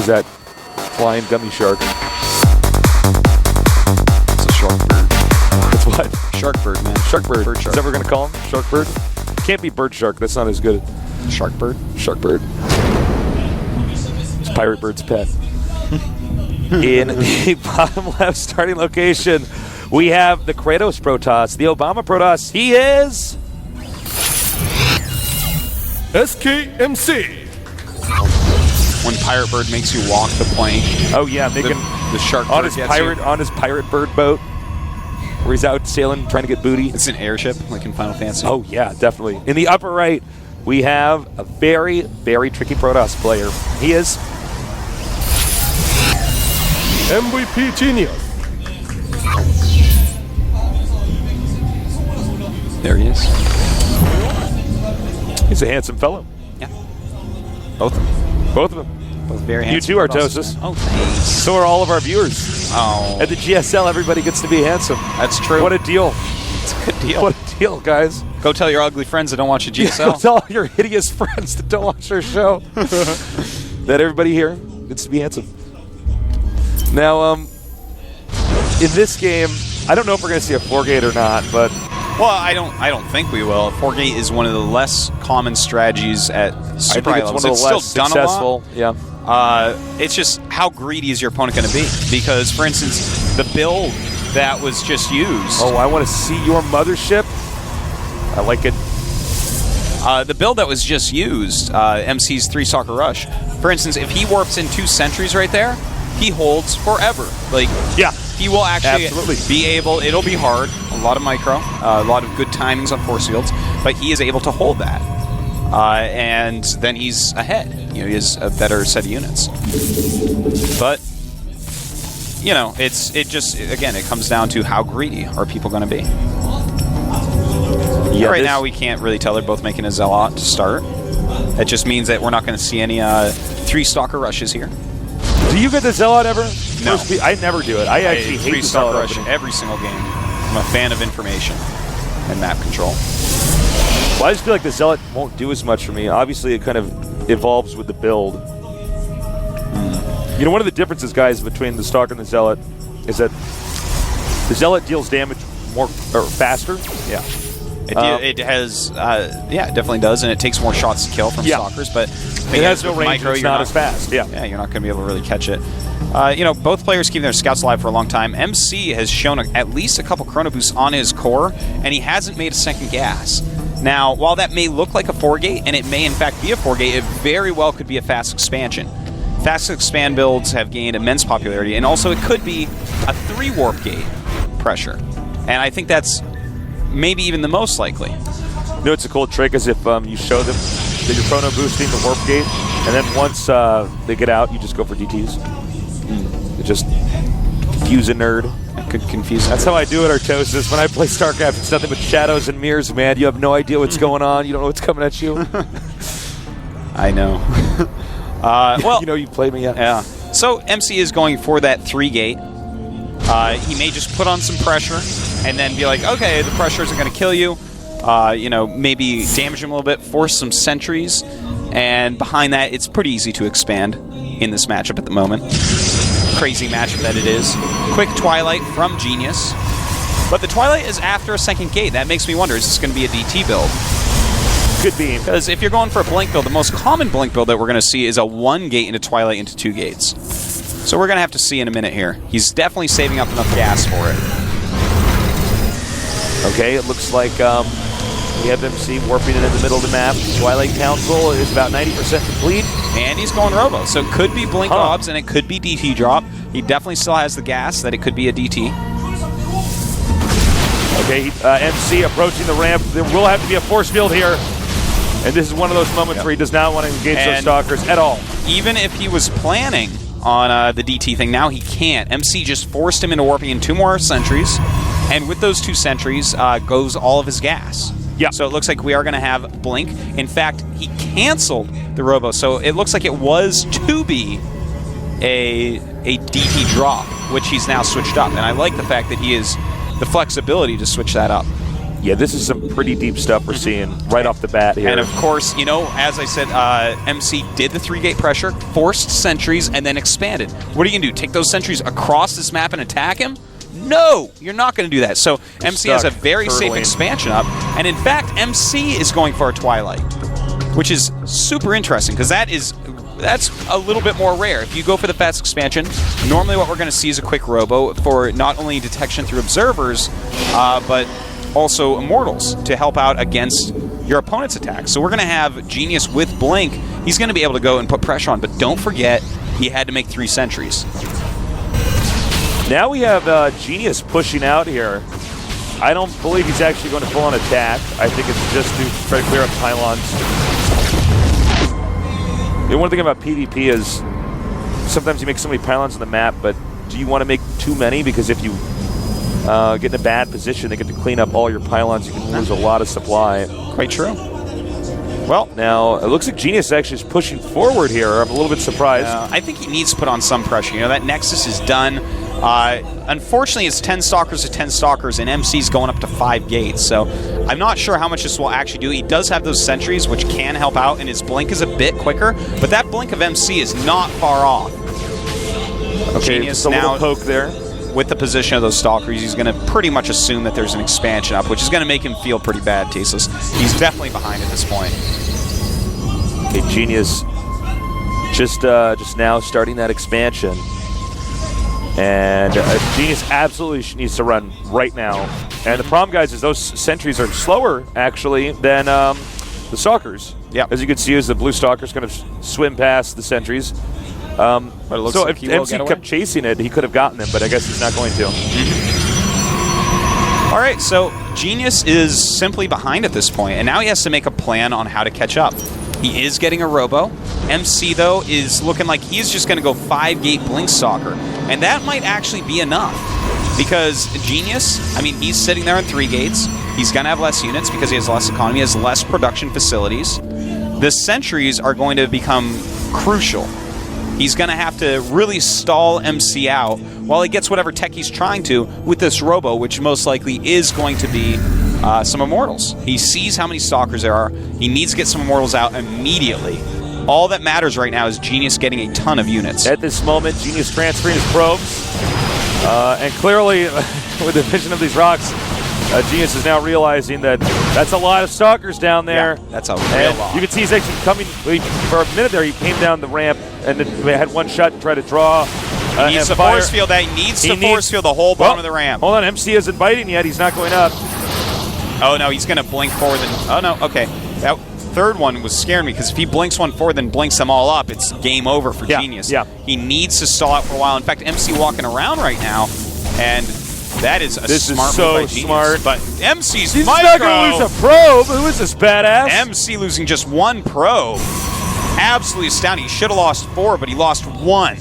is that flying gummy shark. It's a shark bird. It's what? Shark bird, man. Shark bird. Bird shark. Is that what we're going to call him? Shark bird? Can't be bird shark. That's not as good. Shark bird? Shark bird. It's Pirate Bird's pet. In the bottom left starting location, we have the Kratos Protoss, the Obama Protoss. He is SKMC. When Pirate Bird makes you walk the plank. Oh yeah, making the shark on bird his pirate bird boat, where he's out sailing trying to get booty. It's an airship, like in Final Fantasy. Oh yeah, definitely. In the upper right, we have a very, very tricky Protoss player. He is MVP Genius. There he is. He's a handsome fellow. Yeah. Both of them. Both of them. Both very You handsome. too, Artosis. Oh, thanks. So are all of our viewers. Oh. At the GSL, everybody gets to be handsome. That's true. What a deal. It's a good deal. What a deal, guys. Go tell your ugly friends that don't watch your GSL. Tell all your hideous friends that don't watch our show that everybody here gets to be handsome. Now, in this game, I don't know if we're going to see a 4-gate or not, but... Well, I don't think we will. 4-gate is one of the less common strategies at super high levels. It's one of the less still successful. Done a lot. Yeah. It's just how greedy is your opponent going to be? Because, for instance, the build that was just used... Oh, I want to see your mothership. I like it. The build that was just used, MC's 3-Stalker Rush, for instance, if he warps in 2 sentries right there, he holds forever. Like, yeah, he will actually absolutely be able, it'll be hard, a lot of micro, a lot of good timings on force fields, but he is able to hold that. And then he's ahead. You know, he has a better set of units. But, you know, it comes down to how greedy are people going to be. Yeah, right now we can't really tell. They're both making a Zealot to start. That just means that we're not going to see any 3-Stalker Rushes here. Do you get the Zealot ever? No. I never do it. I actually hate the 3-Stalker Zealot Rush every single game. I'm a fan of information and map control. Well, I just feel like the Zealot won't do as much for me. Obviously, it kind of evolves with the build. You know, one of the differences, guys, between the Stalker and the Zealot is that the Zealot deals damage faster. Yeah. It has, it definitely does, and it takes more shots to kill from Stalkers, but it has no range, it's not as fast. Yeah, you're not going to be able to really catch it. You know, both players keep their scouts alive for a long time. MC has shown at least a couple chrono boosts on his core, and he hasn't made a second gas. Now, while that may look like a 4-gate, and it may in fact be a 4-gate, it very well could be a fast expansion. Fast expand builds have gained immense popularity, and also it could be a 3-warp gate pressure. And I think that's maybe even the most likely. You know, it's a cool trick is if you show them that you're chrono boosting the warp gate, and then once they get out, you just go for DTs. It just confuse a nerd. It could confuse. That's how I do it, Artosis. When I play StarCraft, it's nothing but shadows and mirrors, man. You have no idea what's going on. You don't know what's coming at you. I know. Well, you know, you played me yet. Yeah. So MC is going for that 3-gate. He may just put on some pressure and then be like, okay, the pressure isn't going to kill you. You know, maybe damage him a little bit, force some sentries, and behind that, it's pretty easy to expand in this matchup at the moment. Crazy matchup that it is. Quick Twilight from Genius. But the Twilight is after a second gate. That makes me wonder, is this going to be a DT build? Could be. Because if you're going for a blink build, the most common blink build that we're going to see is a 1-gate into Twilight into 2 gates. So we're going to have to see in a minute here. He's definitely saving up enough gas for it. Okay, it looks like we have MC warping it in the middle of the map. Twilight Council is about 90% complete. And he's going Robo, so it could be Blink Obs and it could be DT drop. He definitely still has the gas that it could be a DT. Okay, MC approaching the ramp. There will have to be a force field here. And this is one of those moments where he does not want to engage those Stalkers at all. Even if he was planning on the DT thing, now he can't. MC just forced him into warping in 2 more sentries. And with those 2 sentries goes all of his gas. Yeah. So it looks like we are going to have Blink. In fact, he canceled the Robo. So it looks like it was to be a DT drop, which he's now switched up. And I like the fact that he has the flexibility to switch that up. Yeah, this is some pretty deep stuff we're seeing right off the bat here. And of course, you know, as I said, MC did the 3-gate pressure, forced sentries, and then expanded. What are you going to do? Take those sentries across this map and attack him? No, you're not going to do that. So MC has a very safe expansion up. And in fact, MC is going for a Twilight, which is super interesting because that's a little bit more rare. If you go for the fast expansion, normally what we're going to see is a quick robo for not only detection through observers, but also immortals to help out against your opponent's attacks. So we're going to have Genius with Blink. He's going to be able to go and put pressure on, but don't forget he had to make 3 sentries. Now we have Genius pushing out here. I don't believe he's actually going to full-on attack. I think it's just to try to clear up pylons. The one thing about PvP is sometimes you make so many pylons on the map, but do you want to make too many? Because if you get in a bad position, they get to clean up all your pylons. You can lose a lot of supply. Quite true. Well, now it looks like Genius actually is pushing forward here. I'm a little bit surprised. I think he needs to put on some pressure. You know, that Nexus is done. Unfortunately, it's 10 Stalkers to 10 Stalkers, and MC's going up to 5 gates. So I'm not sure how much this will actually do. He does have those sentries, which can help out, and his blink is a bit quicker. But that blink of MC is not far off. Okay, Genius just a now little poke there. With the position of those Stalkers, he's going to pretty much assume that there's an expansion up, which is going to make him feel pretty bad, Tasteless. He's definitely behind at this point. Okay, Genius just now starting that expansion. And Genius absolutely needs to run right now. And the problem, guys, is those sentries are slower, actually, than the Stalkers. Yeah. As you can see, as the blue Stalkers kind of swim past the sentries. But it looks so like if MC kept chasing it, he could have gotten them, but I guess he's not going to. All right, so Genius is simply behind at this point, and now he has to make a plan on how to catch up. He is getting a robo. MC, though, is looking like he's just going to go 5-gate Blink Stalker, and that might actually be enough. Because Genius, I mean, he's sitting there on 3 gates. He's going to have less units because he has less economy, has less production facilities. The sentries are going to become crucial. He's going to have to really stall MC out while he gets whatever tech he's trying to with this robo, which most likely is going to be some Immortals. He sees how many Stalkers there are. He needs to get some Immortals out immediately. All that matters right now is Genius getting a ton of units. At this moment, Genius transferring his probes. And clearly, with the vision of these rocks, Genius is now realizing that that's a lot of Stalkers down there. Yeah, that's a real lot. You can see he's actually coming, for a minute there, he came down the ramp and then had one shot to try to draw. He needs to force field that. He needs to force field the whole bottom of the ramp. Hold on, MC isn't biting yet. He's not going up. Oh, no, he's going to blink forward. Oh, no, okay. That third one was scaring me because if he blinks one forward then blinks them all up, it's game over for Genius. Yeah. He needs to stall out for a while. In fact, MC walking around right now, and that is a smart move by Genius. Smart. But MC's He's micro. not going to lose a probe. Who is this badass? MC losing just 1 probe. Absolutely astounding. He should have lost 4, but he lost 1.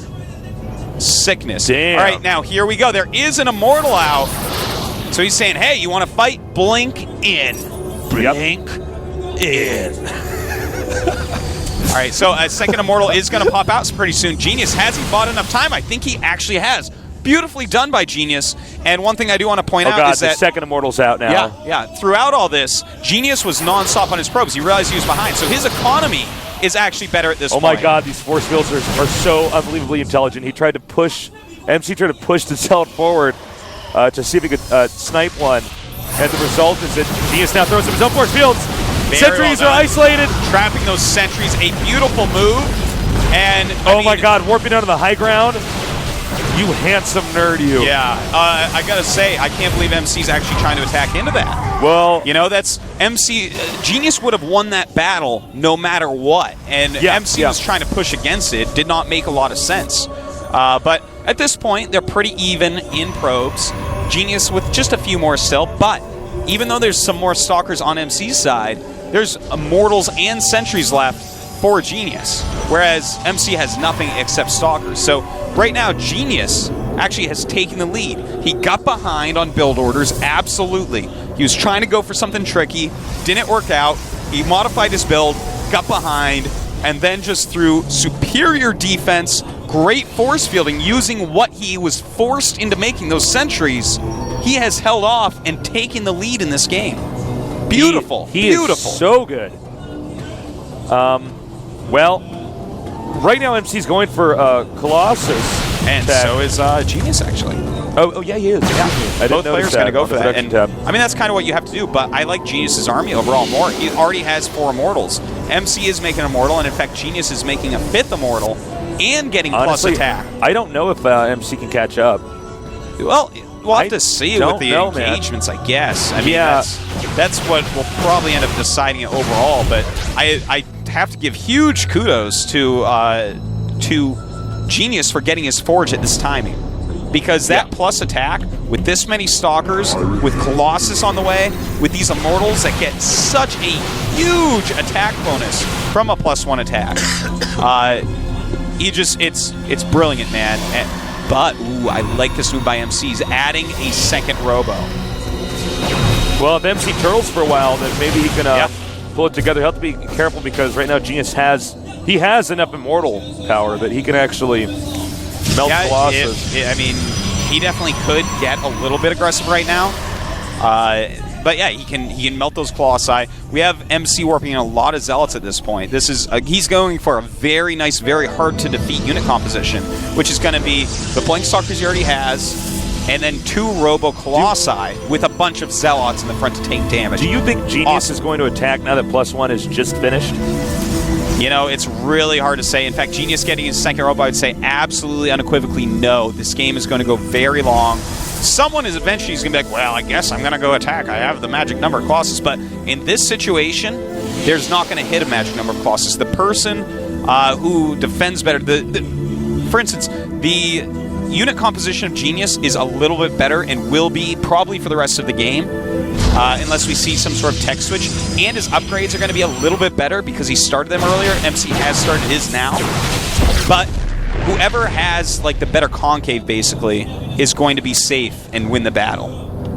Sickness. Damn. All right, now here we go. There is an Immortal out. So he's saying, hey, you want to fight? Blink in. Blink in. All right, so a second Immortal is going to pop out pretty soon. Genius, has he bought enough time? I think he actually has. Beautifully done by Genius. And one thing I do want to point out is that the second Immortal's out now. Yeah. Throughout all this, Genius was nonstop on his probes. He realized he was behind. So his economy is actually better at this point. Oh my God, these force fields are so unbelievably intelligent. He tried to push, MC tried to push the cell forward to see if he could snipe one. And the result is that Genius now throws his own force fields. Sentries are isolated. Trapping those sentries, a beautiful move. And oh my God, warping out of the high ground. You handsome nerd, you. Yeah, I gotta say, I can't believe MC's actually trying to attack into that. Well, you know, that's MC. Genius would have won that battle no matter what, and MC was trying to push against it. Did not make a lot of sense. But at this point, they're pretty even in probes. Genius with just a few more still, but even though there's some more Stalkers on MC's side, there's Immortals and Sentries left for Genius, whereas MC has nothing except Stalkers. So right now, Genius actually has taken the lead. He got behind on build orders, absolutely. He was trying to go for something tricky, didn't work out. He modified his build, got behind, and then just through superior defense, great force fielding, using what he was forced into making, those sentries, he has held off and taken the lead in this game. Beautiful. He Beautiful. is so good. Well, right now MC's going for Colossus. And attack. so is Genius, actually. Oh, yeah, he is. Yeah, I both players going to go for that. And, tab. I mean, that's kind of what you have to do, but I like Genius's army overall more. He already has 4 Immortals. MC is making an Immortal, and in fact, Genius is making a 5th Immortal and getting Honestly, plus attack. I don't know if MC can catch up. Well, we'll have to see with the engagements, I guess. I mean, that's what will probably end up deciding it overall, but I have to give huge kudos to Genius for getting his Forge at this timing. Because that plus attack, with this many Stalkers, with Colossus on the way, with these Immortals that get such a huge attack bonus from a +1 attack, it's brilliant, man. But, ooh, I like this move by MC. He's adding a second Robo. Well, if MC turtles for a while, then maybe he can pull it together. He'll have to be careful because right now Genius has enough Immortal power that he can actually melt Colossus. I mean, he definitely could get a little bit aggressive right now. But yeah, he can melt those Colossi. We have MC warping in a lot of Zealots at this point. This is he's going for a very nice, very hard to defeat unit composition, which is going to be the Blank Stalkers he already has, and then 2 Robo Colossi with a bunch of Zealots in the front to take damage. Do you think Genius is going to attack now that +1 is just finished? You know, it's really hard to say. In fact, Genius getting his second Robo, I would say absolutely unequivocally no. This game is going to go very long. Someone is eventually going to be like, well, I guess I'm going to go attack. I have the magic number of Colossus. But in this situation, there's not going to hit a magic number of Colossus. The person who defends better, for instance, the unit composition of Genius is a little bit better and will be probably for the rest of the game. Unless we see some sort of tech switch. And his upgrades are going to be a little bit better because he started them earlier. MC has started his now. But whoever has like the better concave, basically, is going to be safe and win the battle.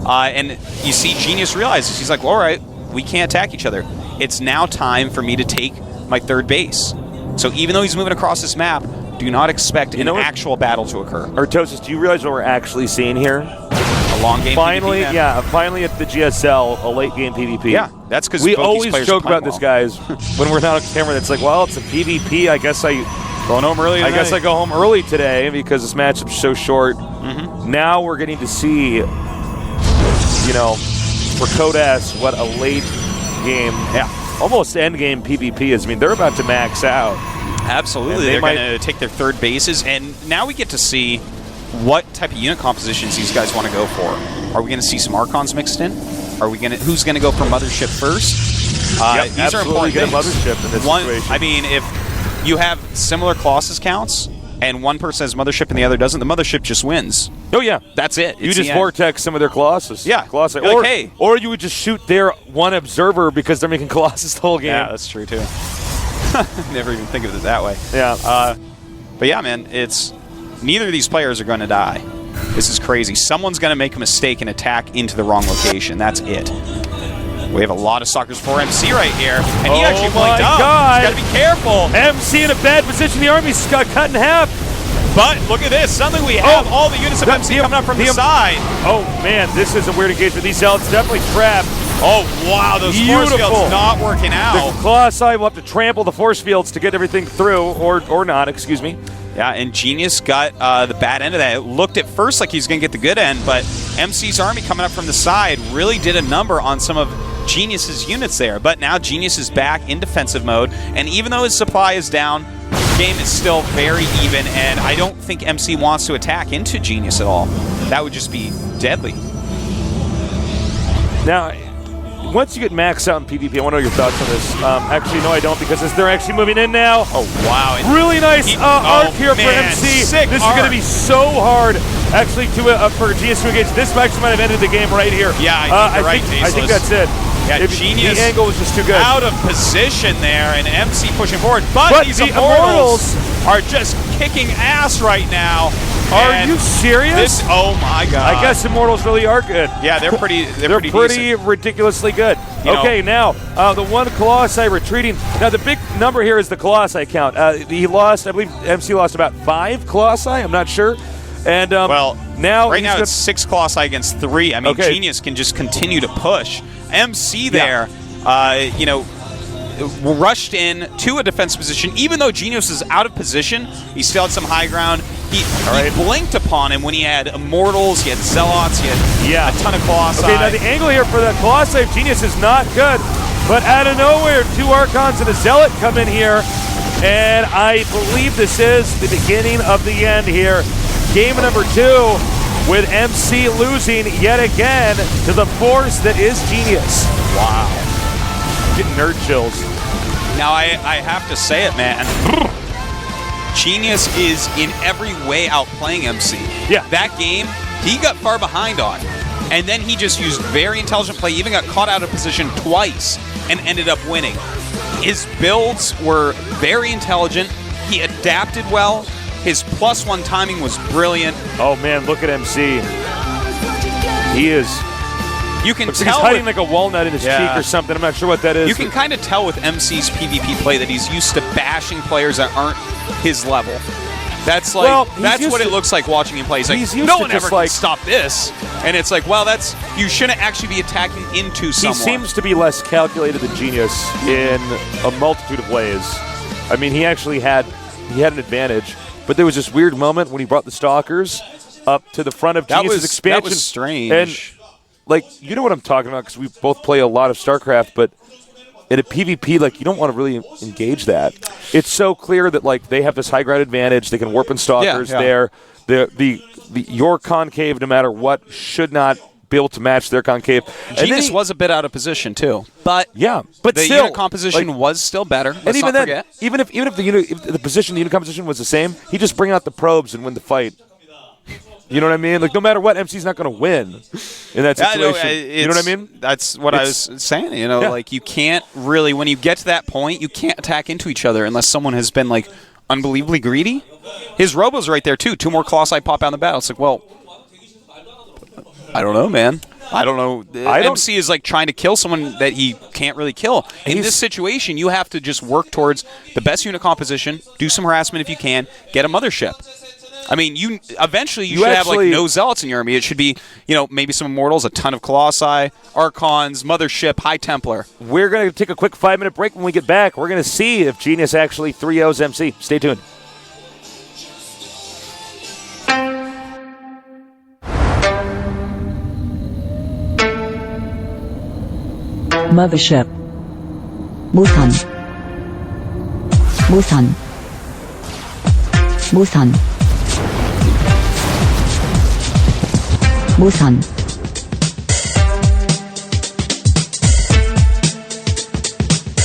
And you see Genius realizes, he's like, well, all right, we can't attack each other. It's now time for me to take my 3rd base. So even though he's moving across this map, do not expect an actual battle to occur. Artosis, do you realize what we're actually seeing here? A long game finally, PvP, finally at the GSL, a late game PvP. Yeah, that's because we always joke about this, guys, when we're not on camera. It's like, well, it's a PvP. I guess I going home early. I guess I go home early today because this matchup's so short. Now we're getting to see, you know, for Codas, what a late game, almost end game PvP is. I mean, they're about to max out. Absolutely, they're going to take their 3rd bases, and now we get to see what type of unit compositions these guys want to go for. Are we going to see some Archons mixed in? Are we going to? Who's going to go for Mothership first? These are important things. Mothership in this situation. I mean, if you have similar Colossus counts and one person has Mothership and the other doesn't, the Mothership just wins. Oh yeah, that's it. You just vortex some of their Colossus. Yeah, Colossus. Or, like, hey. Or you would just shoot their one observer because they're making Colossus the whole game. Yeah, that's true too. Never even think of it that way. Yeah. But yeah, man, it's neither of these players are going to die. This is crazy. Someone's going to make a mistake and attack into the wrong location. That's it. We have a lot of Stalkers for MC right here, and he actually blinked up. He's got to be careful. MC in a bad position. The army's got cut in half. But look at this. Suddenly we have all the units of MC coming up from the side. Oh, man, this is a weird engagement. These Zealots definitely trapped. Oh, wow, those force fields not working out. The Colossi will have to trample the force fields to get everything through, or not, excuse me. Yeah, and Genius got the bad end of that. It looked at first like he was going to get the good end, but MC's army coming up from the side really did a number on some of Genius's units there. But now Genius is back in defensive mode, and even though his supply is down, the game is still very even, and I don't think MC wants to attack into Genius at all. That would just be deadly. Now, once you get maxed out in PvP, I want to know your thoughts on this. Actually, no, I don't, because they're actually moving in now. Oh, wow. Really nice arc here for MC. Sick this is going to be so hard, actually, for Genius to engage. This actually might have ended the game right here. Yeah, I think that's it. Yeah, Genius the angle was just too good. Out of position there, and MC pushing forward. But these Immortals are just kicking ass right now. Are you serious? Oh my God! I guess Immortals really are good. Yeah, they're pretty. They're pretty ridiculously good. Okay, now the one Colossi retreating. Now the big number here is the Colossi count. He lost, I believe, MC lost about 5 Colossi. I'm not sure. And now right now it's 6 Colossi against 3. I mean, Genius can just continue to push. MC there, you know, rushed in to a defense position. Even though Genius is out of position, he still had some high ground. He blinked upon him when he had Immortals, he had Zealots, he had a ton of Colossi. Okay, now the angle here for the Colossi of Genius is not good, but out of nowhere, 2 Archons and a Zealot come in here, and I believe this is the beginning of the end here. Game number 2 with MC losing yet again to the force that is Genius. Wow. Getting nerd chills. Now, I have to say it, man. Genius is in every way outplaying MC. Yeah. That game, he got far behind on. And then he just used very intelligent play, even got caught out of position twice and ended up winning. His builds were very intelligent. He adapted well. His +1 timing was brilliant. Oh, man, look at MC. He is... You can looks tell like he's hiding like a walnut in his cheek or something. I'm not sure what that is. You can kind of tell with MC's PvP play that he's used to bashing players that aren't his level. That's like that's what it looks like watching him play. He's like, no one ever can stop this. And it's like, well, that's you shouldn't actually be attacking into someone. He seems to be less calculated than Genius in a multitude of ways. I mean, he actually had an advantage, but there was this weird moment when he brought the Stalkers up to the front of Genius's expansion. That was strange. And like, you know what I'm talking about, because we both play a lot of StarCraft, but in a PvP, like, you don't want to really engage that. It's so clear that, like, they have this high ground advantage. They can warp in Stalkers there. Your concave, no matter what, should not be able to match their concave. Genius was a bit out of position, too. But but the still, unit composition was still better. Let's and even not then, forget. even if the unit composition was the same, he just bring out the probes and win the fight. You know what I mean? Like, no matter what, MC's not going to win in that situation. You know what I mean? That's what I was saying. You know, like, you can't really, when you get to that point, you can't attack into each other unless someone has been, like, unbelievably greedy. His Robo's right there, too. 2 more Colossi pop out in the battle. It's like, well, I don't know, man. I don't know. MC is, like, trying to kill someone that he can't really kill. In this situation, you have to just work towards the best unit composition, do some harassment if you can, get a mothership. I mean, you eventually should have like no Zealots in your army. It should be, you know, maybe some Immortals, a ton of Colossi, Archons, Mothership, High Templar. We're going to take a quick 5-minute break. When we get back, we're going to see if Genius actually 3-0s MC. Stay tuned. Mothership. Musan. Musan. Musan. Musan.